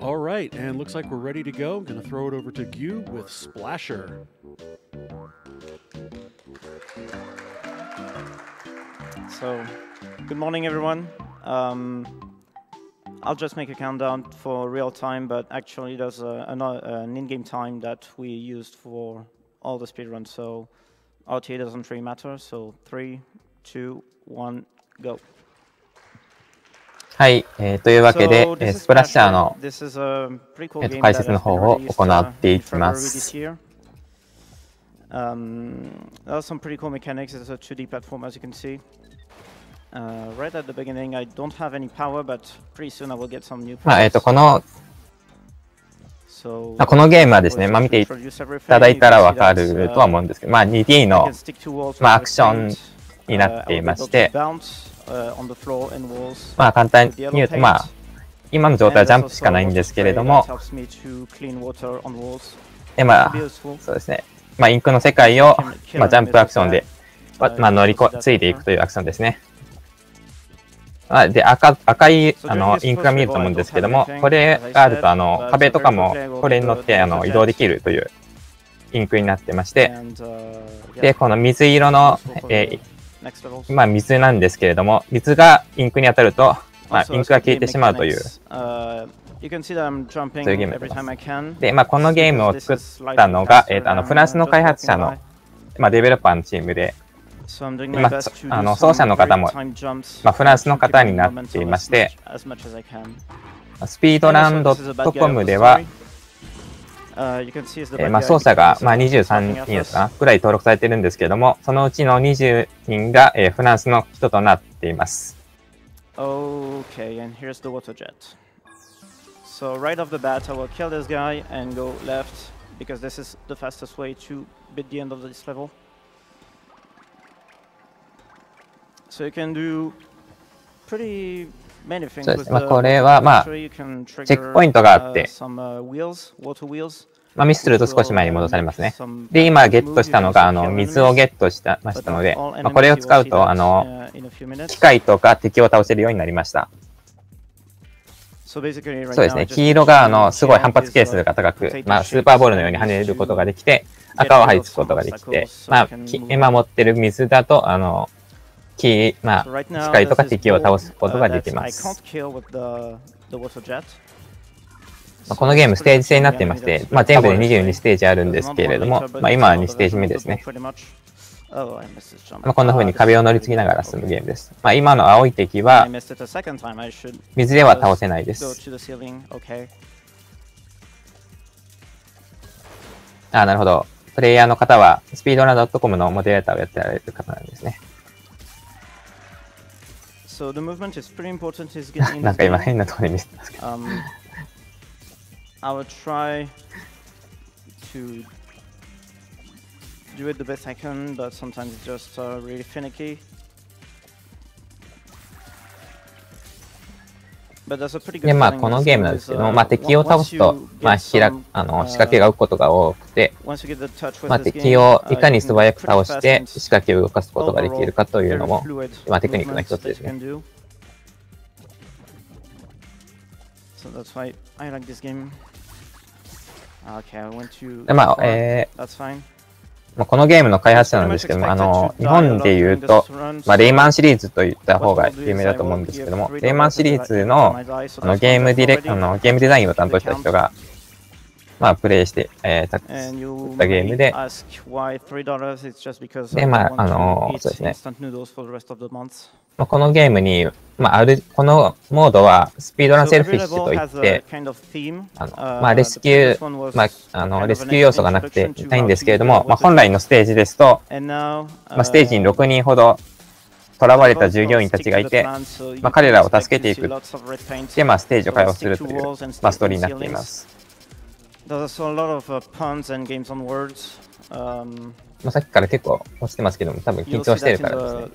All right, and looks like we're ready to go. I'm going to throw it over to Gyoo with Splasher. So, good morning, everyone. I'll just make a countdown for real time, but actually there's an in-game time that we used for all the speedruns, so RTA doesn't really matter. So 3, 2, 1, go. はい、というわけで、スプラッシャーの、解説の方を行っていきます。There are some pretty cool mechanics. It's a 2D platform, as you can see. Right at the beginning, I don't have any power, but pretty soon I will get some new powers. このゲームはですね、見ていただいたらわかるとは思うんですけど、2D の、アクションになっていまして、簡単に言うと、今の状態はジャンプしかないんですけれども、そうですね、インクの世界を、ジャンプアクションで、乗り継いでいくというアクションですね。で、赤いインクが見えると思うんですけども、これがあると壁とかもこれに乗って移動できるというインクになってまして、で、この水色の、水なんですけれども、水がインクに当たると、インクが消えてしまうという、そういうゲームです。で、このゲームを作ったのが、フランスの開発者の、デベロッパーのチームで、奏者の方も、フランスの方になっていまして、スピードラン .com では、奏者が23人かなぐらい登録されているんですけれども、そのうちの20人がフランスの人となっています。Okay, and here's the water jet. So right off the bat, I will kill this guy and go left because this is the fastest way to beat the end of this level. So you can do pretty many things with the これはチェックポイントがあって、ミスすると少し前に戻されますね。で、今ゲットしたのが水をゲットしましたので、これを使うと機械とか敵を倒せるようになりました。そうですね、黄色がすごい反発係数が高く、スーパーボールのように跳ねることができて、赤は張り付くことができて、今持ってる水だと機械とか敵を倒すことができます。このゲームステージ制になっていまして、全部で22ステージあるんですけれども、今は2ステージ目ですね。こんな風に壁を乗り継ぎながら進むゲームです。今の青い敵は水では倒せないです。なるほど。プレイヤーの方はスピードラン .com のモデレーターをやってられる方なんですね。なんか今変なところに見せてますけど。I will try to do it the best I can, but sometimes it's just really finicky. But there's a pretty good で、このゲームなんですけど、敵を倒すと、仕掛けが浮くことが多くて、敵をいかに素早く倒して仕掛けを動かすことができるかというのも、テクニックの一つですね。So that's why I like this game. Okay, I want to. That's fine. このゲームの開発者なんですけども、日本でいうと、レイマンシリーズといった方が有名だと思うんですけども、レイマンシリーズのゲームデザインを担当した人が、プレイして作ったゲームで、そうですね。このゲームに、このモードはスピードランセルフィッシュといって、レスキュー要素がなくてないんですけれども、本来のステージですと、ステージに6人ほど囚われた従業員たちがいて、彼らを助けていく。で、ステージを開放するという、ストーリーになっています。さっきから結構落ちてますけども、多分緊張してるからですね。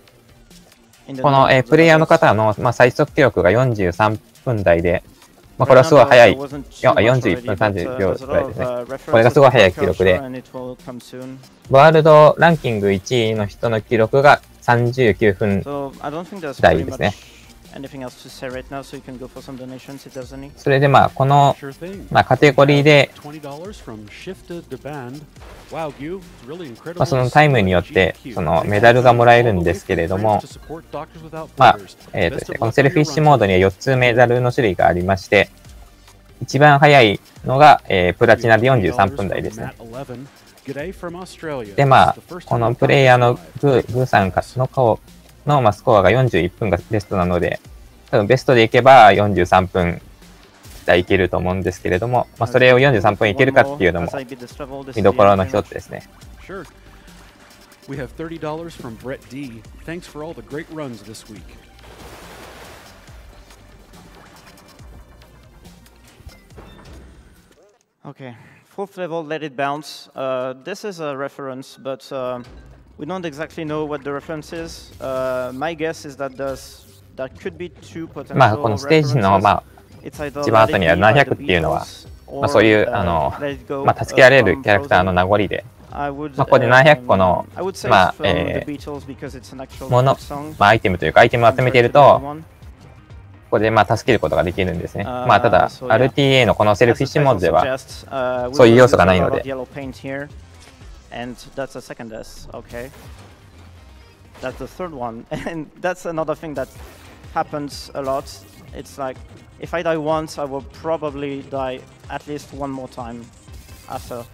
このプレイヤーの方の最速記録が43分台で、これはすごい速い、41分30秒くらいですね。これがすごい速い記録で、ワールドランキング1位の人の記録が39分台ですね。anything else to say right now, so you can go for some donations if there's any. それでまあこの Sure thing. まあカテゴリーで $20 from shifted to band. Wow, Gyoo, it's really incredible. まあそのタイムによってそのメダルがもらえるんですけれども、まあですね、このセルフィッシュモードには4つメダルの種類がありまして、一番早いのがプラチナで43分台ですね。でまあこのプレイヤーのグーさんの顔のまあスコアが41分がベストなので、多分ベストでいけば43分台いけると思うんですけれども、まあ、それを43分いけるかっていうのも見どころの一つですね。We have $30 from Brett D. Thanks for all the great runs this week. Okay, fourth level, let it bounce. This is a reference, but we don't exactly know what the reference is. My guess is that there could be two potential まあこのステージのまあ一番後にある700っていうのは、まあ、そういうまあ助けられるキャラクターの名残で、まあここで700個のまあもの、まあアイテムというかアイテムを集めていると、ここでまあ助けることができるんですね。まあただ RTA のこのセルフィッシュモードではそういう要素がないので。And that's the second S, okay. That's the third one, and that's another thing that happens a lot. It's like, if I die once, I will probably die at least one more time after.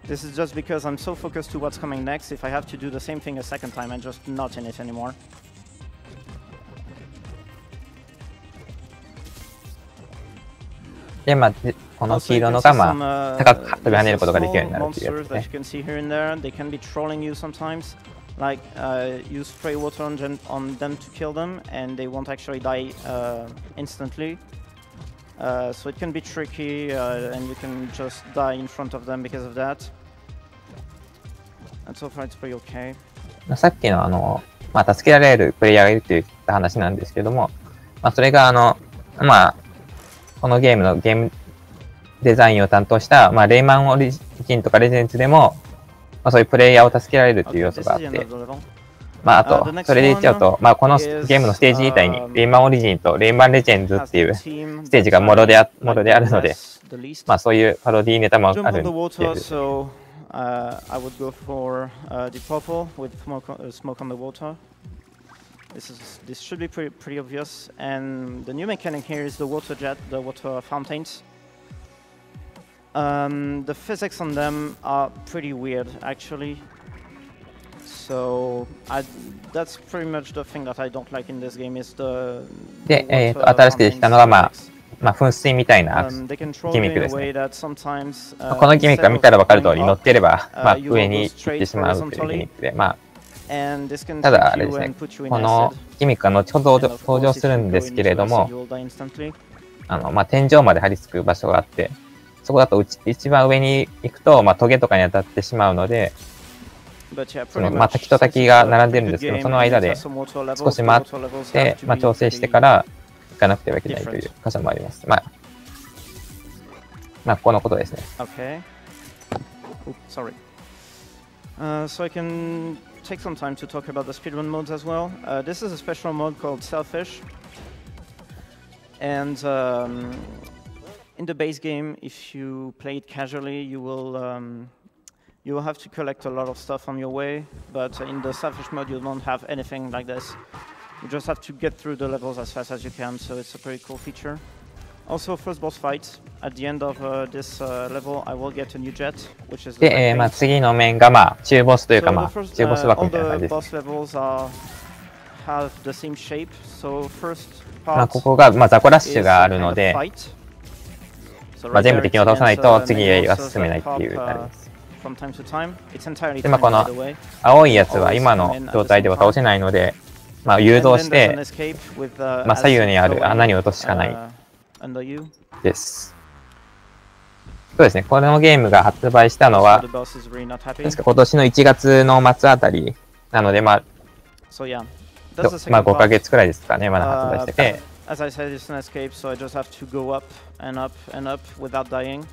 This is just because I'm so focused to what's coming next. If I have to do the same thing a second time, I'm just not in it anymore. でまあこの黄色のがまあ高く飛び跳ねることができるようになるというやつですね。Like use spray water on them to kill them, and they won't actually die instantly. So it can be tricky, and you can just die in front of them because of that. And so far it's pretty okay. さっきのまあ助けられるプレイヤーがいるといった話なんですけども、まあそれがまあこのゲームデザインを担当したまあレイマンオリジンとかレジェンズでも。まあそういうプレイヤーを助けられるという要素があって、まああと、それで言っちゃうと、まあこのゲームのステージ自体にレイマンオリジンとレイマンレジェンズっていうステージがもろであるので、まあそういうパロディネタもあるんです。I would go for the purple with smoke on the water. This should be pretty obvious. And the new mechanic here is the water jet, the water fountains. The physics on them are pretty weird, actually. So that's pretty much the thing that I don't like in this game is the. で、新しくできたのがまあ噴水みたいなギミックですね。このギミックが見たら分かる通り乗ってればまあ上に行ってしまうというギミックで、まあただあれですね、このギミックが後ほど登場するんですけれども、まあ天井まで張り付く場所があって。そこだと一番上に行くと、まあ、トゲとかに当たってしまうので、まあ、滝と滝が並んでるんですけど、その間で少し待って、まあ、調整してから行かなくてはいけないという箇所もあります。まあ、このことですね。Okay. Sorry. So I can take some time to talk about the speedrun modes as well. This is a special mode called Selfish. And in the base game, if you play it casually, you will have to collect a lot of stuff on your way. But in the selfish mode, you don't have anything like this. You just have to get through the levels as fast as you can. So it's a pretty cool feature. Also, first boss fight. At the end of this level, I will get a new jet, which is. で、まあ次の面がまあ中ボスというかまあ中ボス枠みたいな感じです。All the boss levels have the same shape. So first part. まあここがまあザコラッシュがあるので。まあ全部敵を倒さないと次へは進めないっていうあれです。でまあこの青いやつは今の状態では倒せないので、まあ誘導して、まあ左右にある穴に落とすしかないです。そうですね。このゲームが発売したのは確か今年の1月の末あたりなのでまあ5ヶ月くらいですかねまだ発売してて。As I said, it's an escape, so I just have to go up and up and up without dying.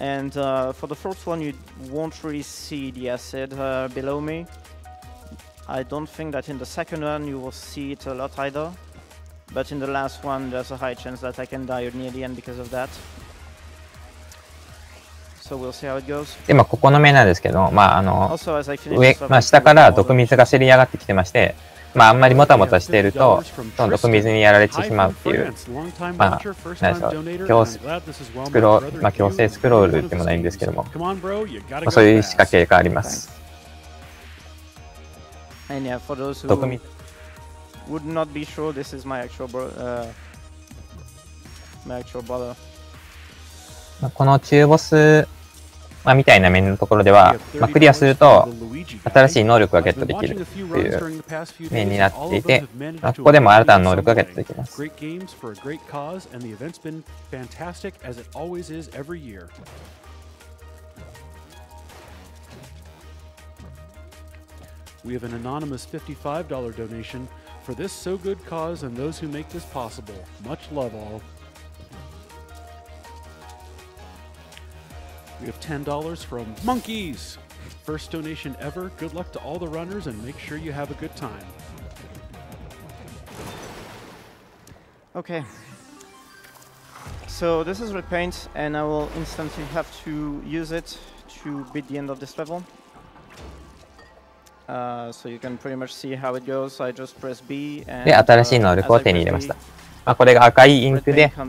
And for the first one, you won't really see the acid below me. I don't think that in the second one you will see it a lot either. but in the last one, there's a high chance that I can die near the end because of that. So we'll see how it goes. で、ここの面なんですけど、Also, as I finish 上、this level, 下から毒水がせり上がってきてまして、あんまりもたもたしていると、その毒水にやられてしまうっていう、なんでしょう、強制スクロールってもないんですけども、そういう仕掛けがあります。And yeah, for those who would not be sure, this is my actual brother. この中ボス、みたいな面のところでは、クリアすると新しい能力がゲットできるっていう面になっていて、ここでも新たな能力がゲットできます。We have an anonymous $55 donation for this so good cause and those who make this possible. Much love all. We have $10 from Monkeys. First donation ever. Good luck to all the runners and make sure you have a good time. Okay. So this is red paint and I will instantly have to use it to beat the end of this level. So you can pretty much see how it goes. I just press B and で、新しい能力を手に入れました。これが赤いインクで、先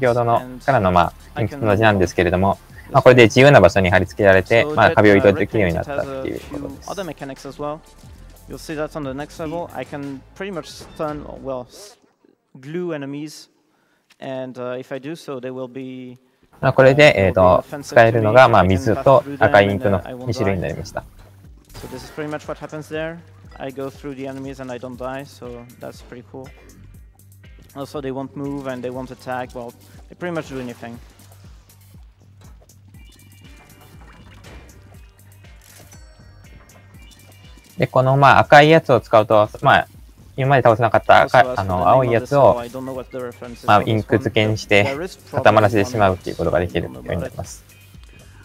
ほどのからのインクと同じなんですけれども、これで自由な場所に貼り付けられて、壁を移動できるようになったっていうことです。Other mechanics as well. You'll see that on the next level. I can pretty much stun, well, glue enemies, and if I do so, they will be. これで使えるのが水と赤いインクの2種類になりました。So this is pretty much what happens there. I go through the enemies and I don't die, so that's pretty cool. Also, they won't move and they won't attack. Well, they pretty much do anything. で、この赤いやつを使うと、今まで倒せなかった青いやつをインク付けにして固まらせてしまうっていうことができるようになります。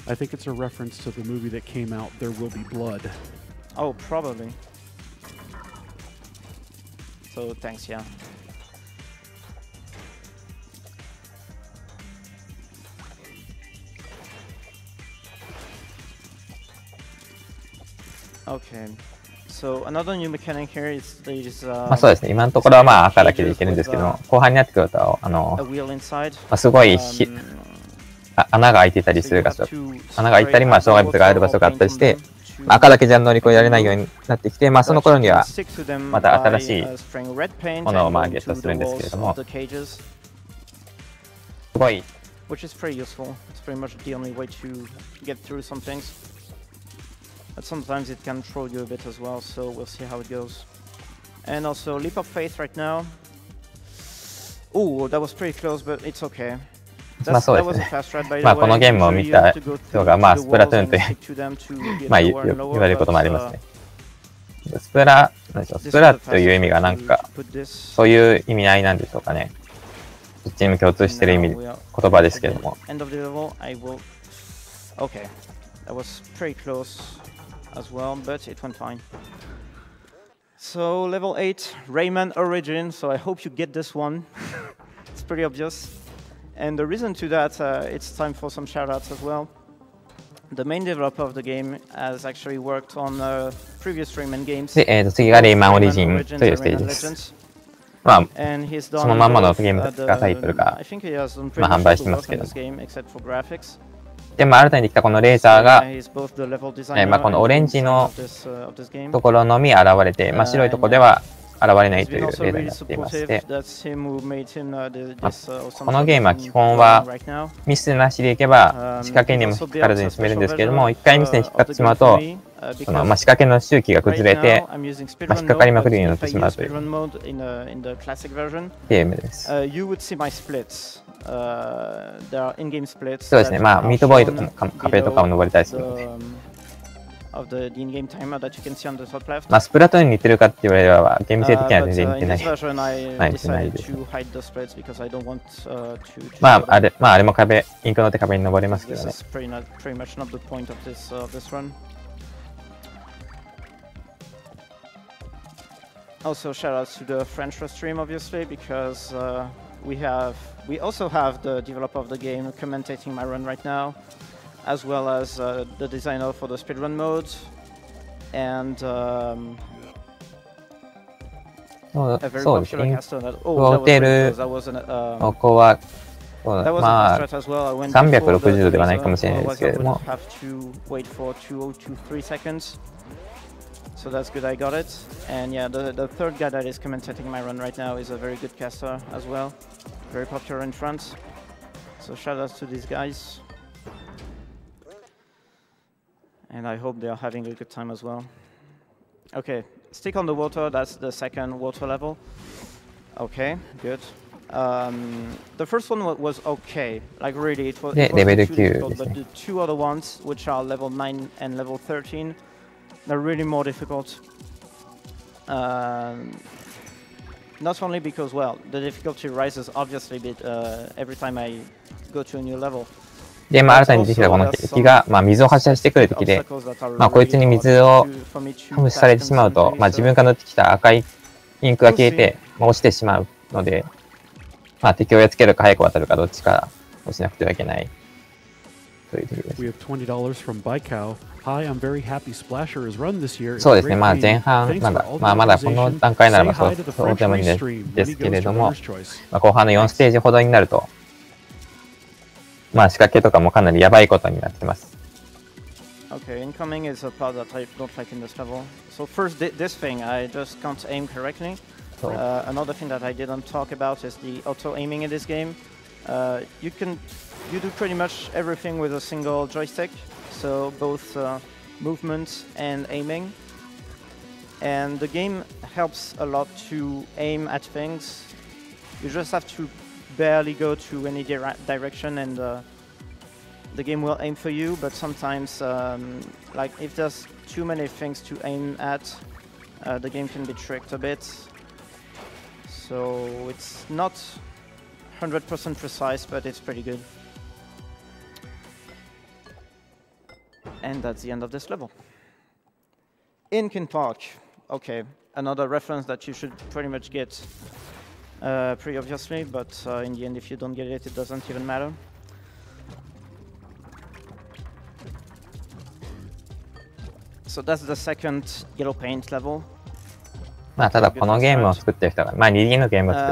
I think it's a reference to the movie that came out, There Will Be Blood. Oh, probably. So, thanks, yeah. Okay. So, another new mechanic here is these, そうですね。今のところは赤だけでいけるんですけども、後半になってくると、すごい穴が開いてたりする場所、穴が開いたり、障害物がある場所があったりして、赤だけじゃ乗り越えられないようになってきて、その頃にはまた新しいものをゲットするんですけれども、すごい。Which is pretty useful. It's pretty much the only way to get through some things. But sometimes it can troll you a bit as well, so we'll see how it goes. And also, Leap of Faith right now. Oh, that was pretty close, but it's okay. そうですね。このゲームを見た人が、スプラトゥーンと言われることもありますね。スプラという意味がそういう意味合いなんでしょうかね。どっちにも共通している言葉ですけれども。Okay, that was pretty close as well, but it went fine. So level 8, Rayman Origin. So I hope you get this one. It's pretty obvious. And the reason to that, it's time for some shoutouts as well. The main developer of the game has actually worked on previous Rayman games. で、次がレイマンオリジンというステージです。そのまんまのゲームがタイトルが、販売してますけども。で、新たにできたこのレーザーが、このオレンジのところのみ現れて、白いところでは現れないというレーザーになっていまして、このゲームは基本はミスなしでいけば仕掛けにも引っかからずに進めるんですけれども、一回ミスに引っかかってしまうと、仕掛けの周期が崩れて、引っかかりまくるようになってしまうというゲームです。そうですね、ミートボーイとかも壁とかを登りたりするので。スプラトゥーンに似てるかって言われれば、ゲーム性的には全然似てないです。あれもインクの手壁に登れますけどね。Also, shout out to the French Restream, obviously, because we also have the developer of the game commentating my run right now, as well as the designer for the speedrun mode, and a very popular caster. That was great, because that was an, ここは、that was ま a あ fast strat as well. I went 360ではないかもしれないですけれども、 otherwise I would have to wait for 2023 seconds. So that's good, I got it. And yeah, the third guy that is commentating my run right now is a very good caster as well. Very popular in France. So shout out to these guys. And I hope they are having a good time as well. Okay, stick on the water, that's the second water level. Okay, good. The first one was okay, like really, it wasn't too difficult, but the two other ones, which are level 9 and level 13, they're really more difficult. Not only because, well, the difficulty rises obviously a bit every time I go to a new level. で、まあ、新たにできたこの敵が、まあ、水を発射してくる敵で、まあ、こいつに水を噴射されてしまうと、まあ、自分が乗ってきた赤いインクが消えて、まあ、落ちてしまうので、まあ、敵をやっつけるか早く渡るかどっちかをしなくてはいけないという敵です。We have $20 from Baikao. Hi, I'm very happy Splasher is run this year. そうですね、まあ前半、まだこの段階ならばそうでもいいんですけれども、まあ、後半の4ステージほどになると、まあ仕掛けとかもかなりやばいことになってます。Okay, incoming is a part that I don't like in this level. So first, this thing, I just can't aim correctly. Another thing that I didn't talk about is the auto-aiming in this game. You do pretty much everything with a single joystick, so both movement and aiming. And the game helps a lot to aim at things. You just have to barely go to any direction and the game will aim for you, but sometimes like if there's too many things to aim at, the game can be tricked a bit. So it's not 100% precise, but it's pretty good. And that's the end of this level. Inkin Park. Okay, another reference that you should pretty much get pretty obviously, but in the end, if you don't get it, it doesn't even matter. So that's the second yellow paint level. まあただこのゲームを作ってる人が、まあ2Dのゲームを作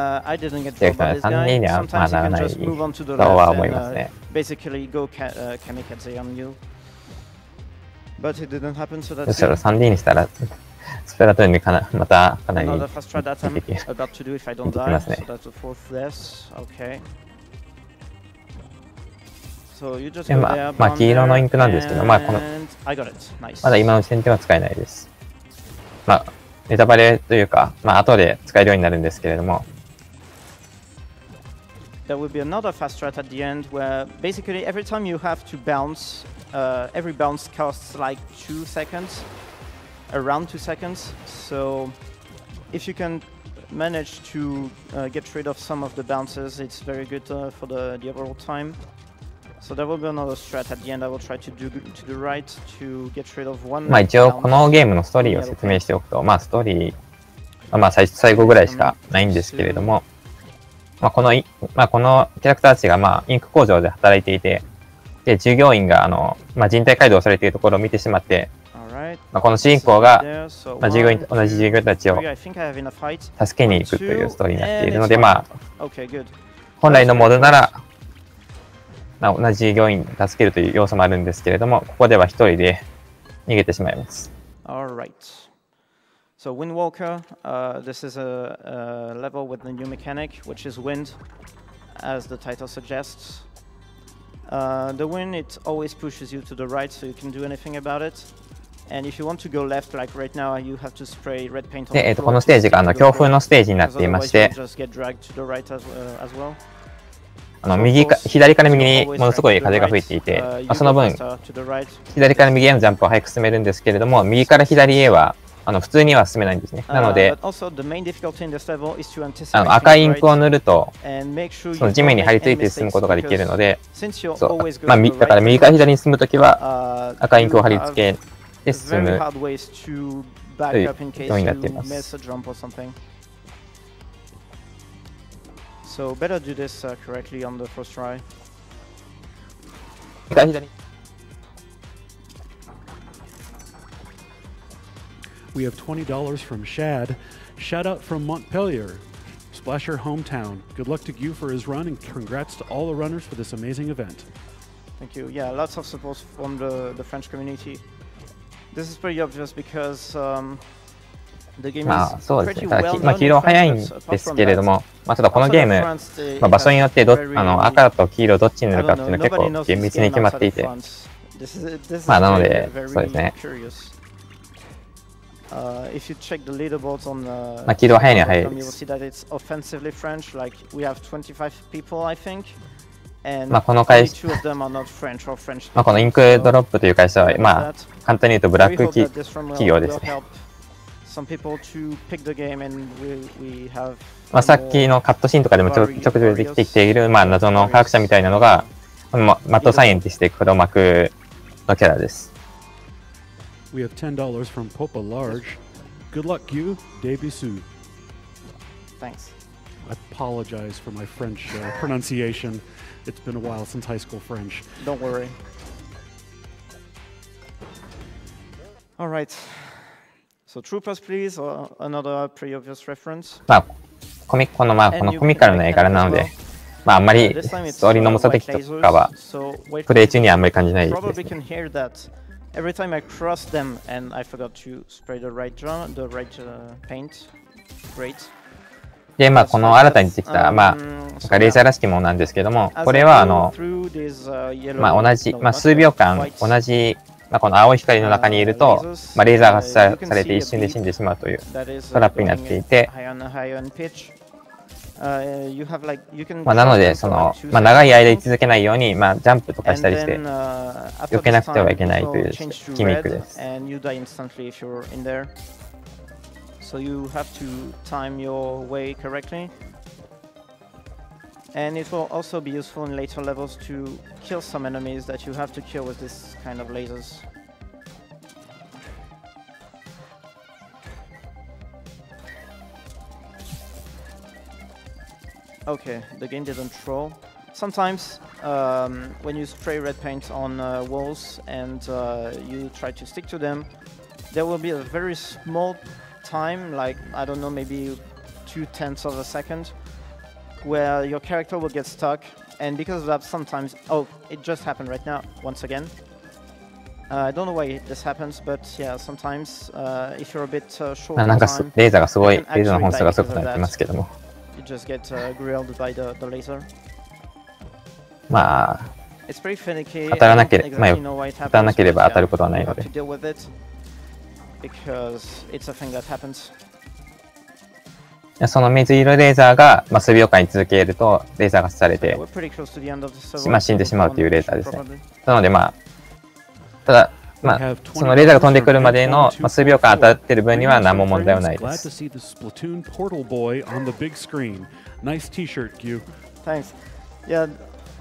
ってる人は 3D にはまあならないとは思いますね。Basically go kamikaze on you. But it didn't happen, so that's むしろ 3D にしたらスプラトゥーンにまたかなりAnother fast try that I'm about to do if I don't die. So that's the fourth death. Okay. So you just go there, まあ黄色のインクなんですけど、まあこの I got it. Nice. まだ今の時点では使えないです。まあネタバレというか、まあ後で使えるようになるんですけれども。There will be another fast strat at the end where basically every time you have to bounce, every bounce costs like 2 seconds, around 2 seconds. So if you can manage to get rid of some of the bounces, it's very good for the overall time. So there will be another strat at the end. I will try to do to the right to get rid of one. まあ一応このゲームのストーリーを説明しておくと、まあストーリーはまあ最後ぐらいしかないんですけれども、まあこのキャラクターたちがまあインク工場で働いていて、で従業員がまあ人体改造されているところを見てしまって、まあこの主人公がまあ同じ従業員たちを助けに行くというストーリーになっているので、まあ本来のモードなら同じ従業員を助けるという要素もあるんですけれども、ここでは一人で逃げてしまいます。Alright. So Windwalker, this is a level with the new mechanic, which is wind, as the title suggests. The wind, it always pushes you to the right, so you can do anything about it. And if you want to go left, like right now, you have to spray red paint on the floor. このステージが強風のステージになっていまして、左から右にものすごい風が吹いていて、その分、左から右へのジャンプを早く進めるんですけれども、右から左へは普通には進めないんですね。なので、赤いインクを塗ると、その地面に張り付いて進むことができるので、だから右から左に進むときは、赤いインクを貼り付けて進む back up in case 要因にな you っています。 miss a jump or something. So better do this correctly on the first try. 左 We have $20 from Shad. Shout out from Montpelier, Splasher hometown. Good luck to Gyoo for his run and congrats to all the runners for this amazing event. Thank you. Yeah, lots of support from the French community. This is pretty obvious because the game まあ is そうです pretty ね。ただ well まあ known 黄 in 色早い France, ん but で apart す from けれど that, も、まあ、ただこの outside ゲー of ム、 France, they まあ、場所によって have 赤と黄色どっちに塗 I るか don't っていう know, のは結 nobody 構 knows 厳 this 密に game 決まっ outside てい of て、 France. This is まあなの very, で very そうですね。 curious. If you check the leaderboards on まあ黄色早いには早い you で will す。 see that it's offensively French. Like we have 25 people, I think, and まあこの only 会社 two of them are not French or French. まあこのインクドロップという会社は、まあ簡単に言うとブラック企業ですね。 Some people to pick the game and we have まあさっきのカットシーンとかでもちょくちょく出てきている、まあ謎の科学者みたいなのが、マッドサイエンティスト黒幕のキャラです。We have $10 from Popa Large. Good luck, Gyoo. Debussy. Thanks. I apologize for my French pronunciation. It's been a while since high school French. Don't worry. All right. So troopers, please. Another pretty obvious reference. まあこのコミカルな絵柄なので、まああんまりストーリーの重さ的とかはプレイ中にはあんまり感じないですね。 Probably can hear that every time I cross them and I forgot to spray the right paint. Great. で、まあこの新たに出てきた、まあなんかレーザーらしきものなんですけども、これはまあ同じ、まあ数秒間同じ、まあこの青い光の中にいると、まあレーザーが発射されて一瞬で死んでしまうというトラップになっていて、まあなのでその、まあ長い間居続けないように、まあジャンプとかしたりして避けなくてはいけないというギミックです。 So you have to time your way correctly. And it will also be useful in later levels to kill some enemies that you have to kill with this kind of lasers. Okay, the game didn't troll. Sometimes when you spray red paint on walls and you try to stick to them, there will be a very small time, like I don't know, maybe 0.2 of a second, where your character will get stuck, and because of that sometimes, oh, it just happened right now, once again. I don't know why this happens, but yeah, sometimes if you're a bit short on time, レーザーがすごい、レーザーの本数がすごくなってますけども。 you just get grilled by the laser. まあ、 It's pretty finicky. 当たらなければ、まあ、 I don't exactly know why it 当たらなければ happens, 当たることはない you の have で。 to deal with it because it's a thing that happens. その水色レーザーが、まあ、数秒間に続けると、レーザーが発されて、 We're pretty close to the end of the server. まあ、死んでしまうというレーザーですね。 Probably. なのでまあ、ただ、まあ、そのレーザーが飛んでくるまでの、まあ、数秒間当たっている分には何も問題はないで Glad す。 to see the Splatoon Portal Boy on the big screen. Nice T-shirt, Gyoo. Thanks. Yeah,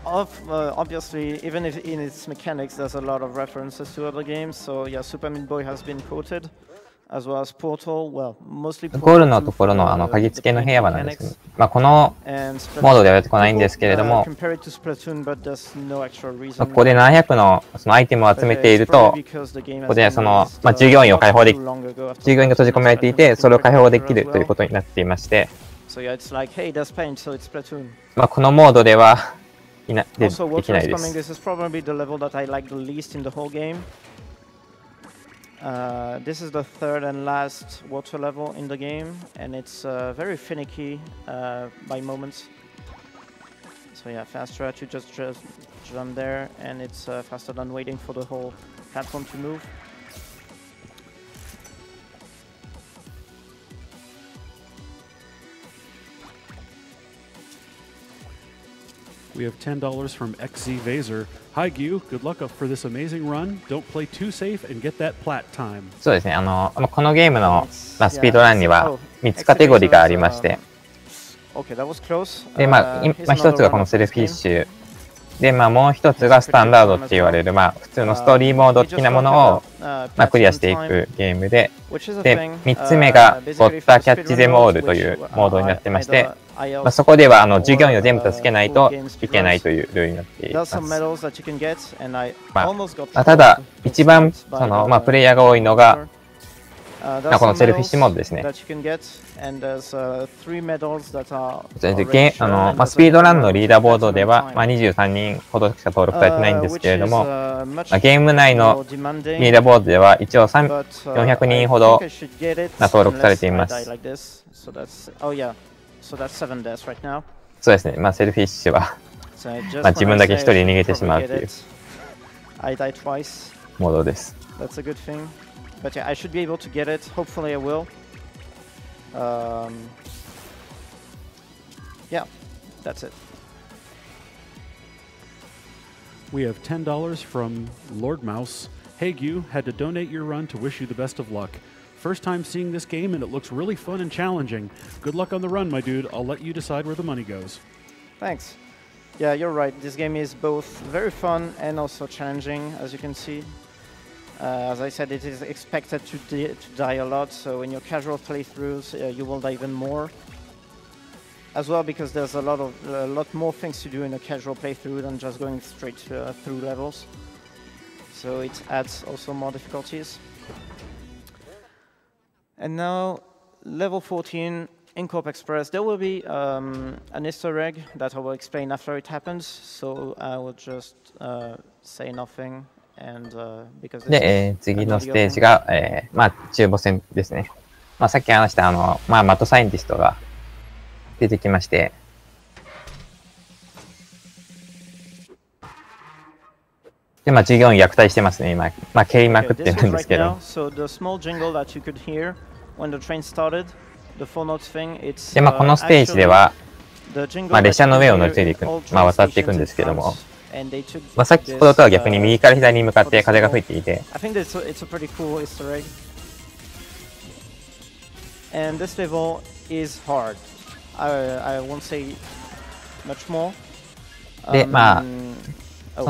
obviously, even if in its mechanics, there's a lot of references to other games. So yeah, Super Meat Boy has been quoted, as well as Portal. Well, mostly. ゴールのところの鍵付けの部屋はなんですけど、まあ、このモードでは出てこないんですけれども、ここで700のそのアイテムを集めていると、ここでその、まあ、従業員を解放でき、従業員が閉じ込められていて、それを解放できるということになっていまして、まあ、このモードではできないです。This is the third and last water level in the game, and it's very finicky by moments. So yeah, faster to just jump there, and it's faster than waiting for the whole platform to move. We have $10 from XZ Vaser. Hi, Gyoo. Good luck for this amazing run. Don't play too safe and get that plat time. そうですね。このゲームの、まあ、スピードランには3つカテゴリーがありまして、で、まあ、一つがこのセルフフィッシュで、もう一つがスタンダードって言われる、普通のストーリーモード的なものを、クリアしていくゲームで、で、3つ目が、ゴッタキャッチゼムオールというモードになってまして、そこでは従業員を全部助けないといけないというルールになっています。ただ、一番プレイヤーが多いのが、このセルフィッシュモードですね。スピードランのリーダーボードでは、23人ほどしか登録されてないんですけれども、ゲーム内のリーダーボードでは一応400人ほど登録されています。そうですね、セルフィッシュは自分だけ一人逃げてしまうというモードです。But yeah, I should be able to get it. Hopefully I will. Yeah, that's it. We have $10 from Lord Mouse. Hey Gyoo, had to donate your run to wish you the best of luck. First time seeing this game and it looks really fun and challenging. Good luck on the run, my dude. I'll let you decide where the money goes. Thanks. Yeah, you're right. This game is both very fun and also challenging, as you can see. As I said, it is expected to die a lot, so in your casual playthroughs, you will die even more. As well, because there's a lot more things to do in a casual playthrough than just going straight through levels. So it adds also more difficulties. And now, level 14, in Corp Express, there will be an Easter egg that I will explain after it happens, so I will just say nothing. で、次のステージが、中ボス戦ですね。さっき話したマッドサイエンティストが出てきまして、で、従業員虐待してますね、今。蹴りまくってるんですけど。で、このステージでは、列車の上を乗り継いでいく、渡っていくんですけども、さっきほどとは逆に右から左に向かって風が吹いていて、で、そ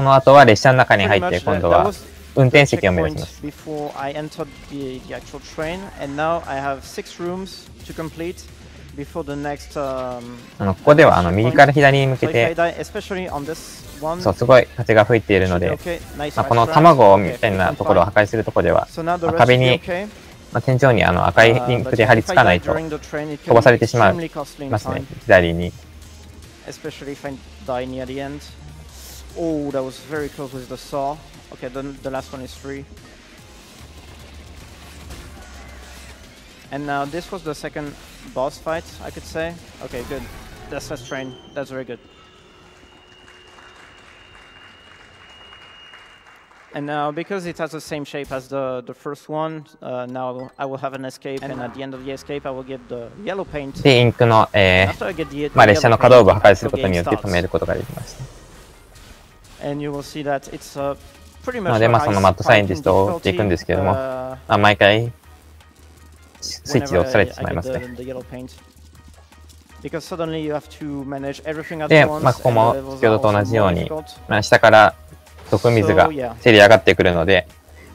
の後は列車の中に入って今度は運転席を目指します。ここでは右から左に向けてすごい風が吹いているので、この卵みたいなところを破壊するところでは、壁に、天井に赤いリンクで貼り付かないと飛ばされてしまいますね、左に。And now this was the second boss fight, I could say. Okay, good. That's less train. That's very good. And now, because it has the same shape as the first one, now I will have an escape, and at the end of the escape, I will get the yellow paint. で、インクの、列車の可動部を破壊することによって止めることができました。And you will see that it's pretty much で、そのマッドサイエンティストを追っていくんですけれども、毎回、スイッチで押されてしまいますね。で、ここも先ほどと同じように、下から毒水がせり上がってくるので、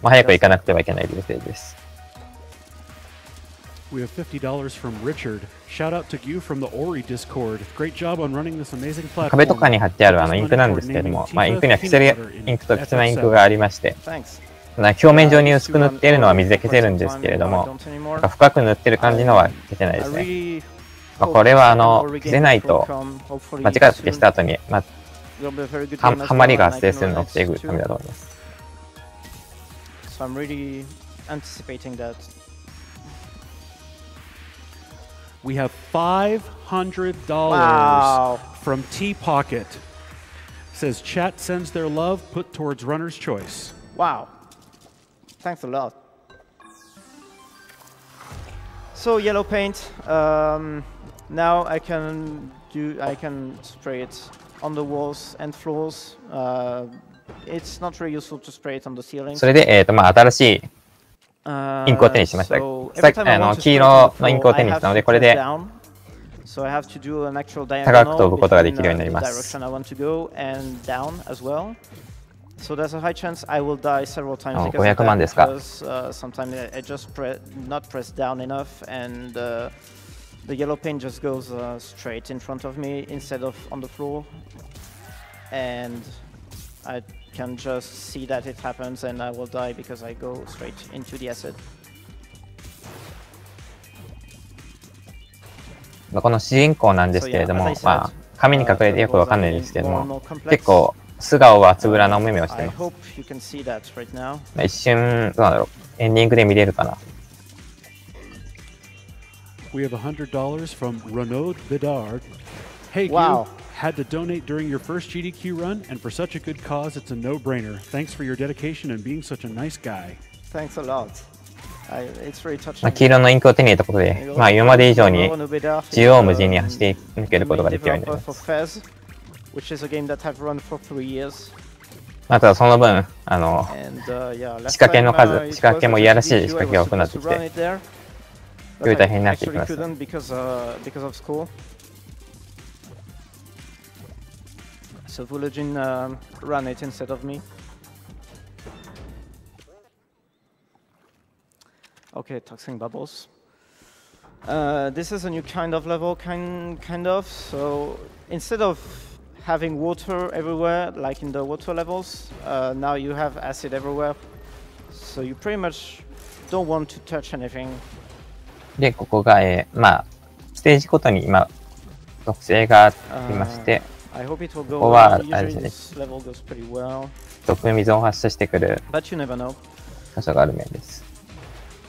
早く行かなくてはいけないというステージです。We have $50 from Richard. Shout out to Gyoo from the Ori Discord. Great job on running this amazing platform. 壁とかに貼ってあるインクなんですけれども、インクには消せるインクと消せないインクがありまして、表面上に薄く塗っているのは水で消せるんですけれども、深く塗ってる感じのは消せないですね。これは消せないと、間違って消した後に、はまりが発生するのを防ぐためだと思います。We have $500 from T Pocket. Says chat sends their love put towards runner's choice. Wow. Thanks a lot. So yellow paint. Now I can spray it on the walls and floors. It's not very useful to spray it on the ceiling. それで新しいインクを手にしました。黄色のインクを手にしたので、これで So I have to do an actual 高く飛ぶことがで diagonal きるようになり between ま the す。 direction I want to go and down as well. So there's a high chance I will die several times because of 500万 that, ですか。 because sometimes I just not press down enough and the yellow paint just goes straight in front of me instead of on the floor. And I can just see that it happens and I will die because I go straight into the acid. この主人公なんですけれども、まあ、紙に隠れてよくわかんないですけれども、結構素顔はつぶらなお目目をしてます。一瞬、どうなんだろう、エンディングで見れるかな。We have $100 from Renaud Bidard. Hey, Wow. Gyoo, had to donate during your first GDQ run, and for such a good cause, it's a no-brainer. Thanks for your dedication and being such a nice guy. Thanks a lot. It's very まあ、 touching. 黄色のインクを手に入れたことで、まあ、今まで以上に縦横無尽に走り抜けることができるようになります。Which is a game that I've run for 3 years. あとはその分、仕掛けの数、仕掛けもいやらしい仕掛けが多くなってきて、より大変になっていきます。because of school. So Vulagin ran it instead of me. Okay, toxic bubbles. This is a new kind of level, kind of. So instead of having water everywhere, like in the water levels, now you have acid everywhere. So you pretty much don't want to touch anything. で、ここが、まあ、ステージごとに今、特性がありまして、ここは、あれですね、毒水を発射してくる箇所がある面です。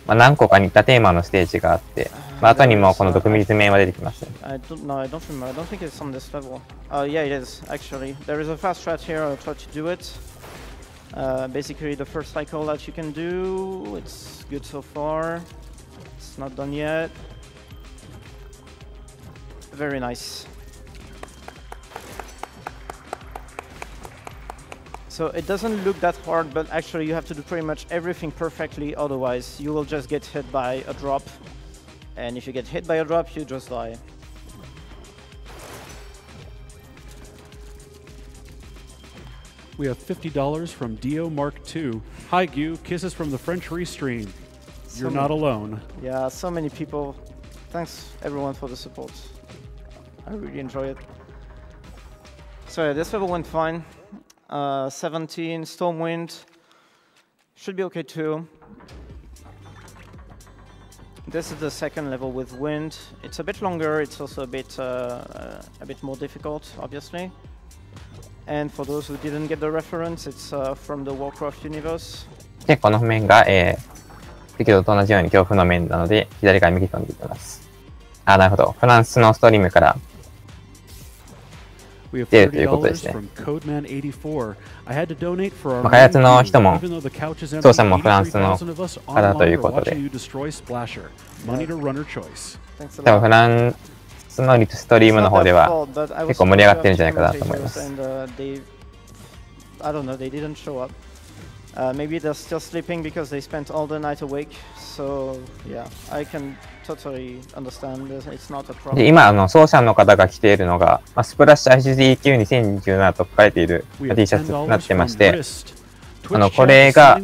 まあ、何個か似たテーマのステージがあって、まあ、後にもこの毒水面は出てきます。I don't remember. I don't think it's on this level. Yeah, it is, actually. There is a fast strat here. I'll try to do it. Basically, the first cycle that you can do, it's good so far. It's not done yet. Very nice. So it doesn't look that hard, but actually you have to do pretty much everything perfectly, otherwise you will just get hit by a drop. And if you get hit by a drop, you just die. We have $50 from Dio Mark II. Hi, Gyoo. Kisses from the French Restream. You're not alone. Yeah, so many people. Thanks everyone for the support. I really enjoy it. So yeah, this level went fine. 17, Stormwind. Should be okay too. This is the second level with wind. It's a bit longer. It's also a bit more difficult, obviously. And for those who didn't get the reference, it's from the Warcraft universe. で、この面が、先ほどと同じように恐怖の面なので、左から右飛んでいきます。あ、なるほど。フランスのストリームから出るということですね。開発の人も操作もフランスの方ということで、多分フランスのストリームの方では結構盛り上がってるんじゃないかなと思います。Maybe they're still sleeping because they spent all the night awake. So yeah, I can totally understand this. It's not a problem. で、今奏者の方が着ているのが、スプラッシュ SGDQ2017 と書かれている T シャツになってまして、これが、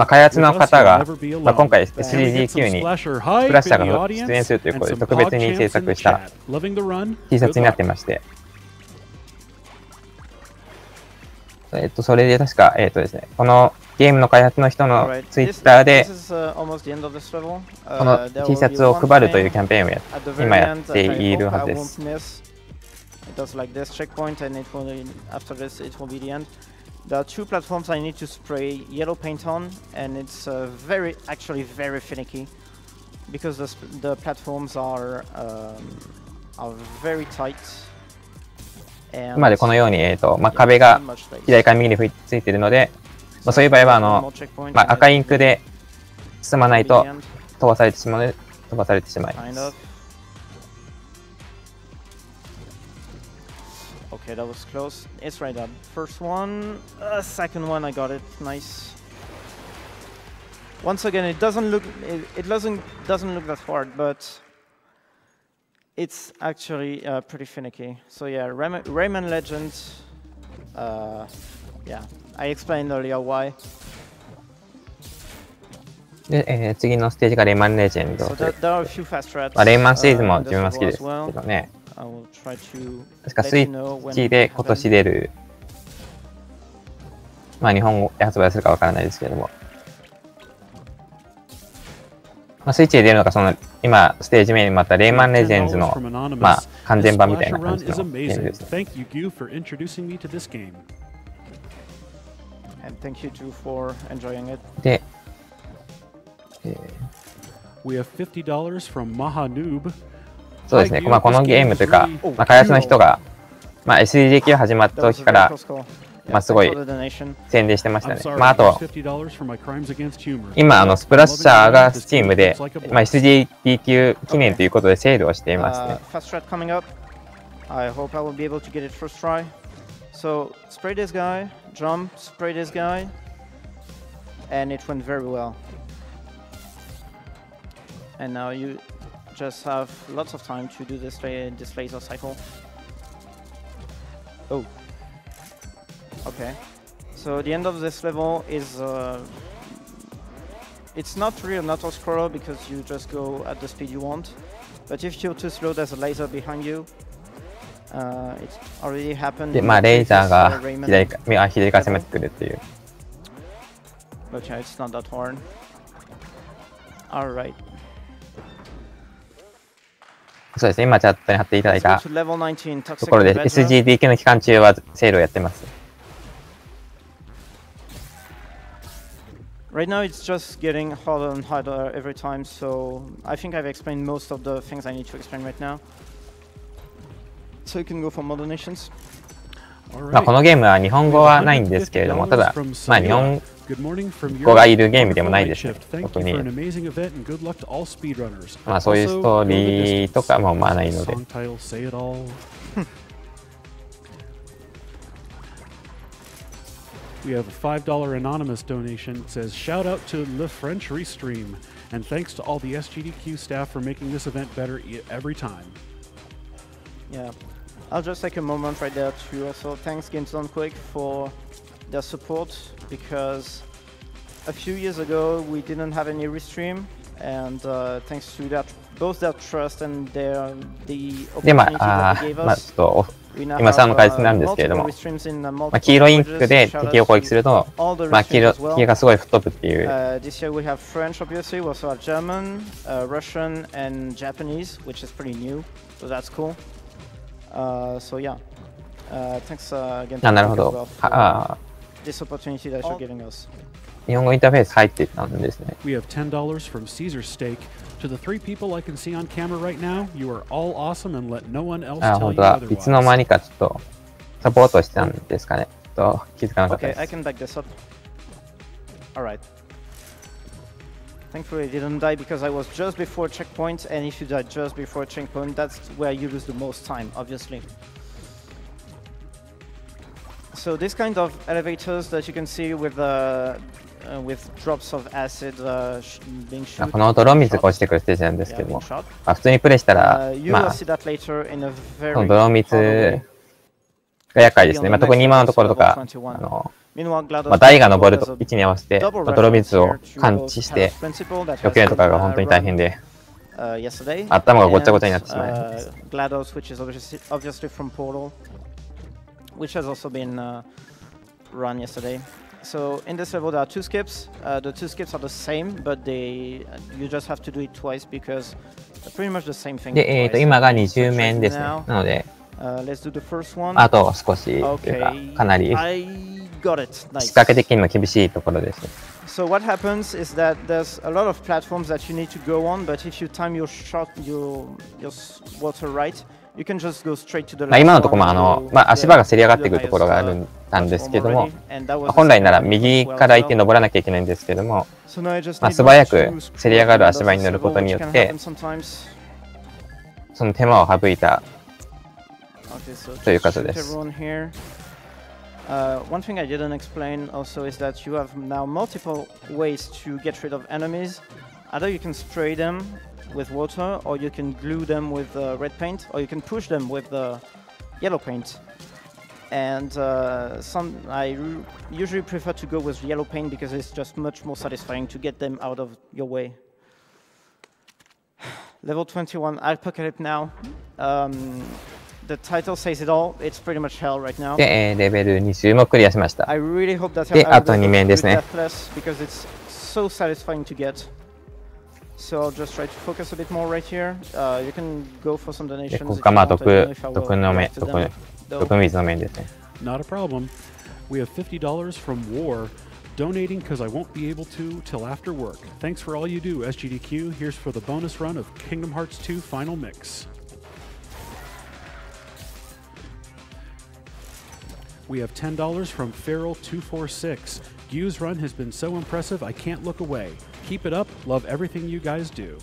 開発の方が、今回 SGDQ にスプラッシャーが出演するということで特別に制作した T シャツになってまして、それで確か、ですね、このゲームの開発の人のツイッターで、この T シャツを配るというキャンペーンを今やっているはずです。There are two platforms I need to spray yellow paint on, and it's actually very finicky because the platforms are very tight. 今でこのように、壁が左から右についているので、そういう場合は赤インクで進まないと飛ばされてしまいます。Okay, that was close. It's right up. First one, second one, I got it. Nice. Once again, it doesn't look that hard, but It's actually pretty finicky. So yeah, Rayman Legends. Yeah, I explained earlier why. で、次のステージがレイマンレジェンド。So there are a few fast threats. レイマンシリーズも自分は好きですけどね。I will try to 確かスイッチで今年出る、まあ日本語で発売するかわからないですけども。まあ、スイッチで出るのがその今ステージ名にまたレイマンレジェンズのまあ完全版みたいな感じのゲームですね。Thank you, Gyoo, for introducing me to this game. And thank you too for enjoying it. で、We have $50 from Maha Noob. そうですね。まあこのゲームというか、まあ開発の人がまあ SGDQ 始まった時からまあすごい宣伝してましたね。まああと今スプラッシャーが Steam で、まあ、SGDQ 記念ということでセールをしていますね。I hope I will be able to get it first try. So spray this guy, jump, spray this guy, and it went very well. And now you just have lots of time to do this laser cycle. Oh. Okay, so the end of this level is it's not really an auto scroller because you just go at the speed you want. But if you're too slow, there's a laser behind you. It's already happened. で、まあレーザーが左から攻めてくるっていう。But yeah, it's not that hard. All right. そうですね。今チャットに貼っていただいたところで SGDQ の期間中はセールをやってます。Right now it's just getting harder and harder every time, so I think I've explained most of the things I need to explain right now. So you can go for more donations. まあこのゲームは日本語はないんですけれども、ただまあ日本語がいるゲームでもないですね。特にまあそういうストーリーとかもまあないので。We have a $5 anonymous donation. It says, shout out to Le French Restream, and thanks to all the SGDQ staff for making this event better every time. Yeah, I'll just take a moment right there to also thanks Games Done Quick for their support, because a few years ago we didn't have any Restream, and thanks to both their trust and the opportunity that they gave us. 今3の解説なんですけれども、まあ、黄色インクで敵を攻撃すると、まあ、敵がすごい吹っ飛ぶっていう。This year we have French, obviously. We also have German, Russian, and Japanese, which is pretty new, so that's cool. So yeah, thanks again for this opportunity that you're giving us. 日本語インターフェース入ってたんですね。We have $10 from Caesar Steak. To the 3 people I can see on camera right now, you are all awesome and let no one else tell you otherwise. いつの間にかちょっとサポートしてたんですかね。気づかなかったです。Okay, I can back this up. All right. Thankfully, I didn't die because I was just before checkpoint, and if you die just before checkpoint, that's where you lose the most time, obviously. So this kind of elevators that you can see with drops of acid being shot. この泥水が落ちてくるステージなんですけども、まあ、普通にプレイしたら、まあ、この泥水が厄介ですね。まあ、特に今のところとか、まあ、台が登る位置に合わせて、泥水を感知して避けるとかが本当に大変で、頭がごちゃごちゃになってしまいます。Which has also been run yesterday. So in this level there are 2 skips. The 2 skips are the same, but you just have to do it twice because pretty much the same thing. で、今が20面ですね。なので、let's do the first one. あと少しというか、かなり仕掛け的にも厳しいところです。So what happens is that there's a lot of platforms that you need to go on, but if you time your water right, you can just go straight to the last one. 今のところもまあ、足場がせり上がってくるところがあるんですけども、本来なら右から行って登らなきゃいけないんですけども、まあ、素早くせり上がる足場に乗ることによって、その手間を省いたということです。One thing I didn't explain also is that you have now multiple ways to get rid of enemies. either you can spray them with water, or you can glue them with red paint, or you can push them with yellow paint. And I usually prefer to go with yellow paint because it's just much more satisfying to get them out of your way. Level 21, Apocalypse Now. The title says it all. It's pretty much hell right now. で、レベル20もクリアしました。 I really hope that で、あと2面ですね。 because it's so satisfying to get. So I'll just try to focus a bit more right here. You can go for some donations. ここがまあ毒水の面ですね。 Not a problem. We have $50 from War. Donating because I won't be able to till after work. Thanks for all you do, SGDQ. Here's for the bonus run of Kingdom Hearts 2 Final Mix. We have $10 from Feral246. Gyoo's run has been so impressive I can't look away. Keep it up. Love everything you guys do.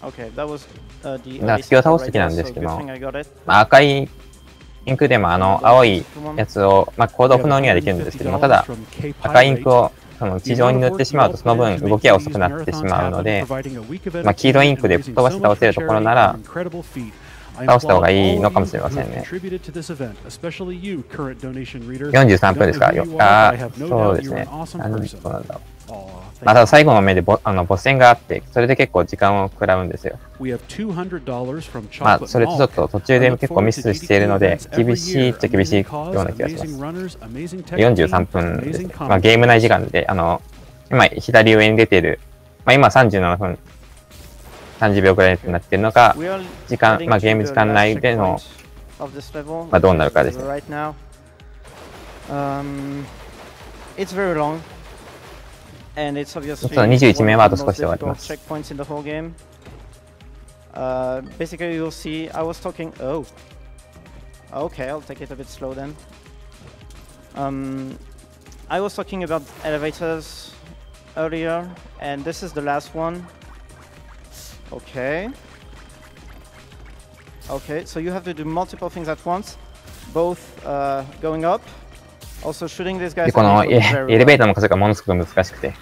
Okay, that was the 敵を倒す時なんですけども、赤いインクでも青いやつを、行動不能にはできるんですけども、ただ赤いインクを地上に塗ってしまうとその分動きが遅くなってしまうので、黄色いインクで吹っ飛ばして倒せるところなら倒した方がいいのかもしれませんね。43分ですか。そうですね。何個なんだろう。ただ最後の目でボス戦があって、それで結構時間を食らうんですよ。それとちょっと途中で結構ミスしているので、厳しいっちゃ厳しいような気がします。43分ですね。ゲーム内時間で、今左上に出ている、今37分30秒くらいになっているのが、時間、ゲーム時間内での、どうなるかですね。21面はあと少しで終わります。Basically, you'll see. I was talking. Oh, okay. I'll take it a bit slow then. I was talking about elevators earlier, and this is the last one. Okay. Okay. So you have to do multiple things at once, both going up, also shooting these guys. でこのエレベーターの数がものすごく難しくて、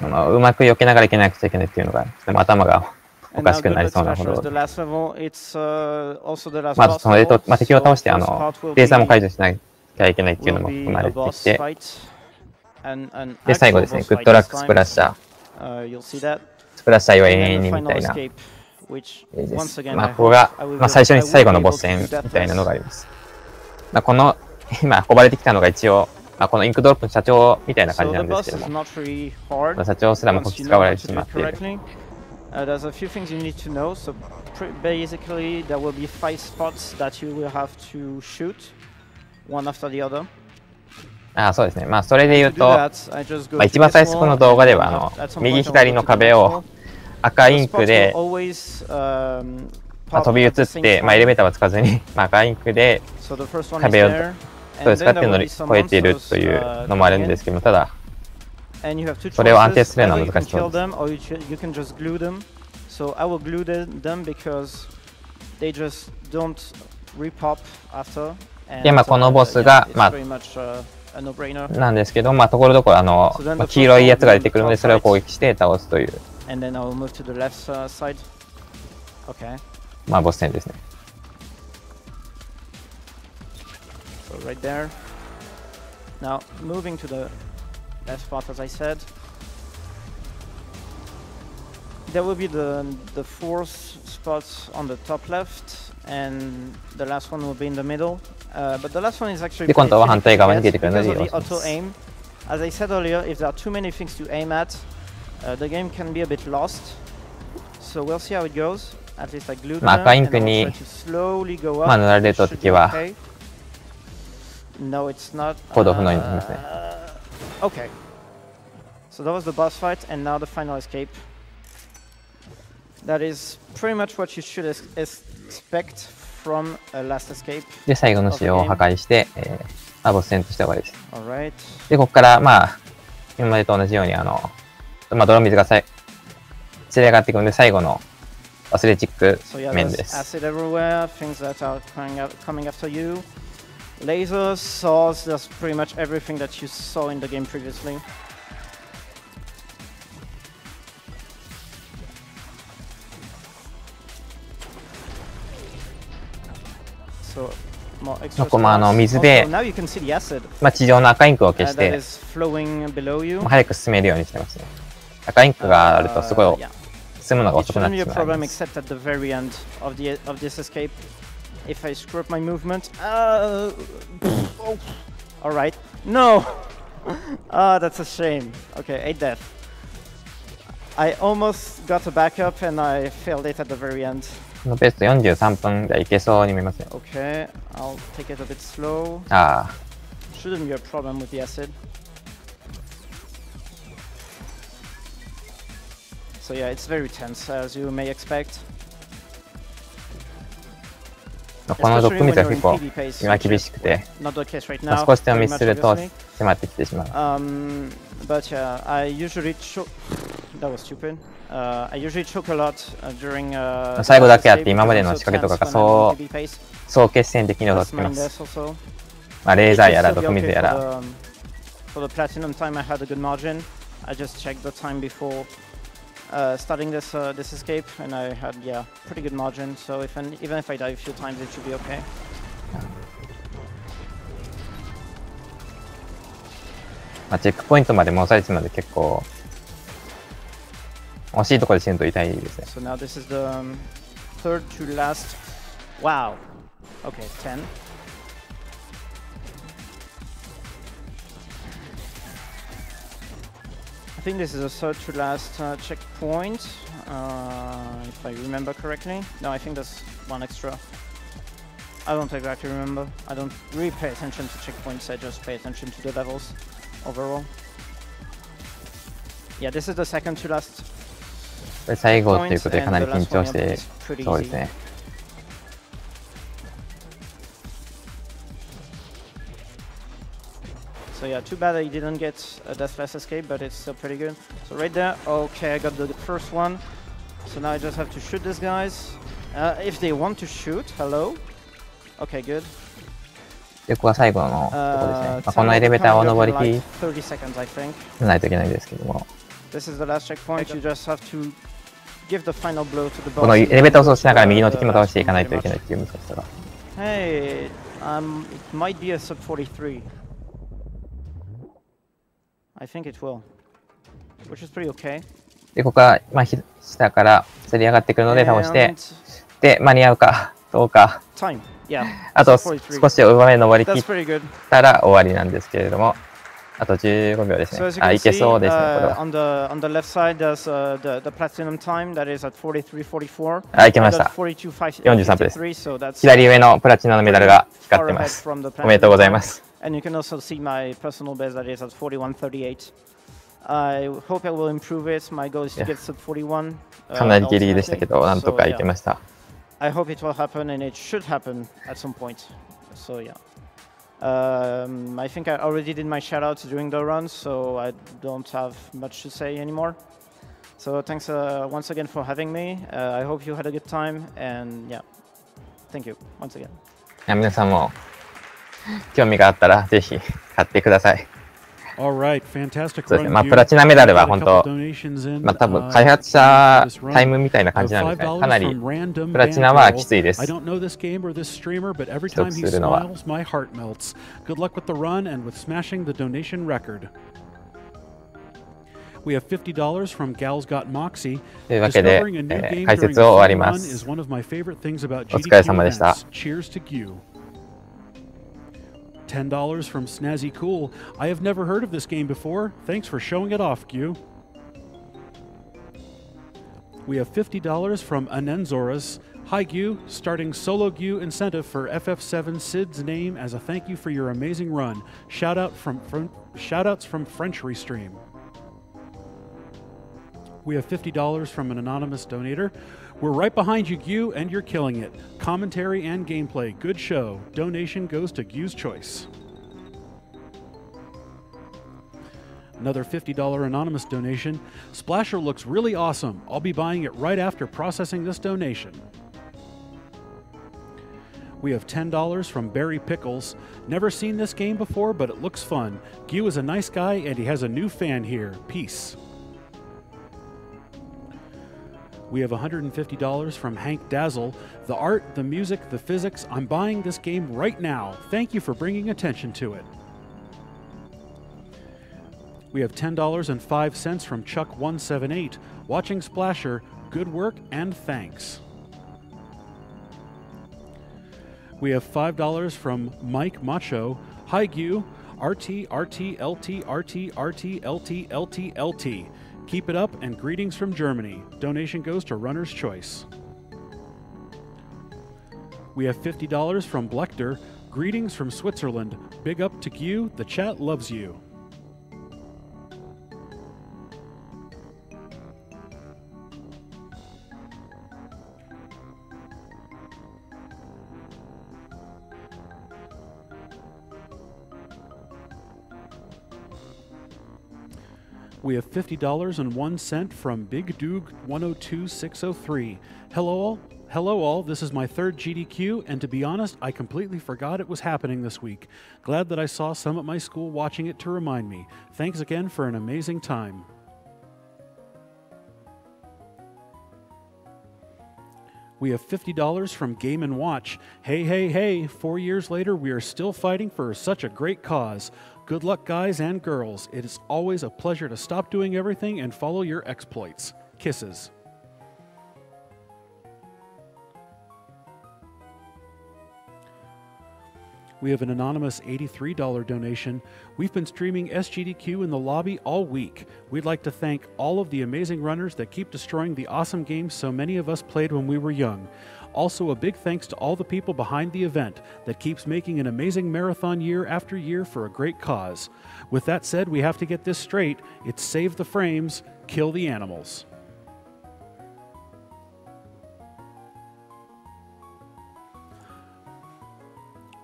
うまく避けながらいけなくちゃいけないっていうのが、でも頭がおかしくなりそうなほど。それと、敵を倒して、レーザーも解除しなきゃいけないっていうのも含まれてきて、で、最後ですね、グッドラックスプラッシャー。スプラッシャーは永遠にみたいな。ここが、最後のボス戦みたいなのがあります。この、今、運ばれてきたのが一応、このインクドロップの社長みたいな感じなんですけども、社長すらもこき使われてしまっている。There's a few things you need to know. So basically, there will be 5 spots that you will have to shoot, one after the other. そうですね。それで言うと、一番最初の動画では、右左の壁を赤インクで飛び移って、エレベーターはつかずに赤インクで壁を使って乗り越えているというのもあるんですけども、ただ、それを安定するのは難しそうです。で、このボスが、なんですけど、ところどころ黄色いやつが出てくるので、それを攻撃して倒すという、ボス戦ですね。last part, as I said. There will be the 4 spots on the top left, and the last one will be in the middle. But the last one is actually pretty difficult because of the auto aim. As I said earlier, if there are too many things to aim at, the game can be a bit lost. So we'll see how it goes. At least I glued them, and I'll try to slowly go up. Okay. No, it's not. Okay. So that was the boss fight, and now the final escape. That is pretty much what you should expect from a last escape. で、最後の城を破壊して、ボス戦として終わりです。Alright. で、ここから今までと同じように泥水が散り上がっていくので、最後のアスレチック面です。Acid everywhere, things that are coming after you. Lasers, swords, that's pretty much everything that you saw in the game previously. extra こも stars. 水で Also, now you can see the acid 地上の赤インクを消し that て is flowing below you. 早く進めるようにしてますね。赤インクがあるとすごい Yeah. 進むのが It 遅くなっ shouldn't て be し a まい problem ます。 except at the very end of this escape. If I screw up my movement, oh, all right, no, that's a shame. Okay, 8 death. I almost got a backup and I failed it at the very end. このペースト43分でいけそうに見えますね。Okay, I'll take it a bit slow. ああ、 Shouldn't be a problem with the acid. So yeah, it's very tense as you may expect. この6ミスは Especially when you're 結 in 構 PB pace, 今 which 厳 is しくて、 not the case right now. 少しでも very ミス much すると obviously. 迫ってきてしまう。 But yeah, I usually choke. That was stupid. I usually choke a lot during. 最後だけあって今までの仕掛けとかがそう決戦的に踊ってきます。レーザーやら毒水やら。For the platinum time, I had a good margin. I just checked the time before starting this escape, and I had pretty good margin. So even if I die a few times, it should be okay. チェックポイントまでも押されてるので結構惜しいところで死ぬと痛いですね。 So now this is the third to last. Wow. Okay, 10. I think this is a third to last checkpoint, if I remember correctly. No, I think there's one extra. I don't exactly remember. I don't really pay attention to checkpoints, I just pay attention to the levels overall. Yeah, this is the second to last. これ最後ということでかなり緊張してそうですね。So yeah, too bad I didn't get a deathless escape, but it's still pretty good. So right there, okay, I got the first one. So now I just have to shoot these guys. If they want to shoot, hello. Okay, good. で、ここが最後のところですね。このエレベーターを登りきらないといけないんですけども。This is the last checkpoint. You just have to give the final blow to the boss. このエレベーターを操作しながら右の敵も倒していかないといけないっていう難しさが。Hey, it might be a sub 43. I think it will, which is pretty okay. で、ここは下から競り上がってくるので倒して、で、間に合うかどうか。あと少し上目登りきったら終わりなんですけれども、あと15秒ですね。あ、いけそうですね、これは。On the left side, there's the platinum time that is at 43:44. あ、いけました。43分です。左上のプラチナのメダルが光ってます。おめでとうございます。And you can also see my personal best that is at 41:38. I hope I will improve it. My goal is to get sub 41. かなりギリギリでしたけど、なんとかいけました。I hope it will happen, and it should happen at some point. So yeah. I think I already did my shoutouts during the run, so I don't have much to say anymore. So thanks once again for having me. I hope you had a good time, and yeah, thank you once again. 皆さんも興味があったらぜひ買ってください。そうですね。プラチナメダルは本当、多分開発者タイムみたいな感じなんですね。かなりプラチナはきついです。取得するのは。というわけで、解説を終わります。お疲れ様でした。$10 from Snazzy Cool. I have never heard of this game before. Thanks for showing it off, Gyoo. We have $50 from Anenzoras. Hi, Gyoo. Starting solo Gyoo incentive for FF7 Sid's name as a thank you for your amazing run. Shoutouts from French Restream. We have $50 from an anonymous donator. We're right behind you, Gyoo, and you're killing it. Commentary and gameplay, good show. Donation goes to Gyoo's Choice. Another $50 anonymous donation. Splasher looks really awesome. I'll be buying it right after processing this donation. We have $10 from Barry Pickles. Never seen this game before, but it looks fun. Gyoo is a nice guy, and he has a new fan here. Peace. We have $150 from Hank Dazzle. The art, the music, the physics, I'm buying this game right now. Thank you for bringing attention to it. We have $10.05 from Chuck178. Watching Splasher, good work and thanks. We have $5 from Mike Macho. Hi Gyoo, RT, RT, LT, RT, RT, LT, LT, LT. Keep it up and greetings from Germany. Donation goes to Runner's Choice. We have $50 from Blechter. Greetings from Switzerland. Big up to Gyoo, the chat loves you. We have $50.01 from Big Doog 102603. Hello all, this is my third GDQ, and to be honest, I completely forgot it was happening this week. Glad that I saw some at my school watching it to remind me. Thanks again for an amazing time. We have $50 from Game & Watch. Hey, hey, hey, 4 years later, we are still fighting for such a great cause. Good luck, guys and girls. It is always a pleasure to stop doing everything and follow your exploits. Kisses. We have an anonymous $83 donation. We've been streaming SGDQ in the lobby all week. We'd like to thank all of the amazing runners that keep destroying the awesome games so many of us played when we were young. Also, a big thanks to all the people behind the event that keeps making an amazing marathon year after year for a great cause. With that said, we have to get this straight. It's save the frames, kill the animals.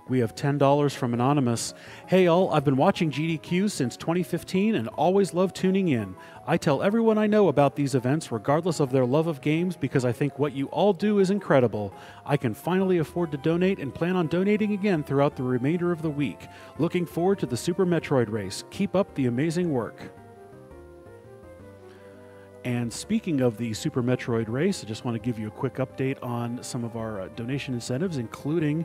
We have $10 from Anonymous. Hey all, I've been watching GDQ since 2015 and always love tuning in. I tell everyone I know about these events regardless of their love of games because I think what you all do is incredible. I can finally afford to donate and plan on donating again throughout the remainder of the week. Looking forward to the Super Metroid race. Keep up the amazing work. And speaking of the Super Metroid race, I just want to give you a quick update on some of our donation incentives, including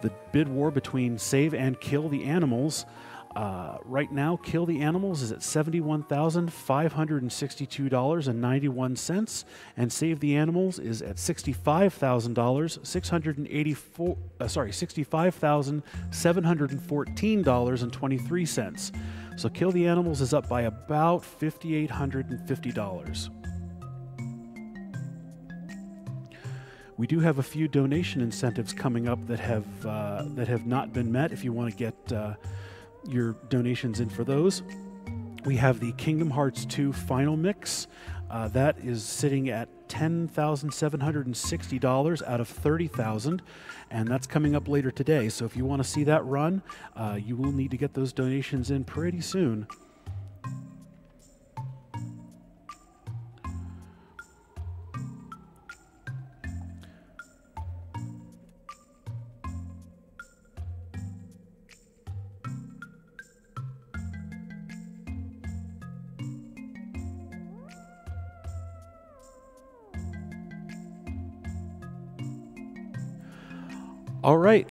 the bid war between Save and Kill the Animals. Right now, Kill the Animals is at $71,562.91, and Save the Animals is at $65,714.23. So Kill the Animals is up by about $5,850. We do have a few donation incentives coming up that have not been met. If you want to get your donations in for those, we have the Kingdom Hearts 2 Final Mix. That is sitting at $10,760 out of $30,000, and that's coming up later today. So if you want to see that run, you will need to get those donations in pretty soon. All right,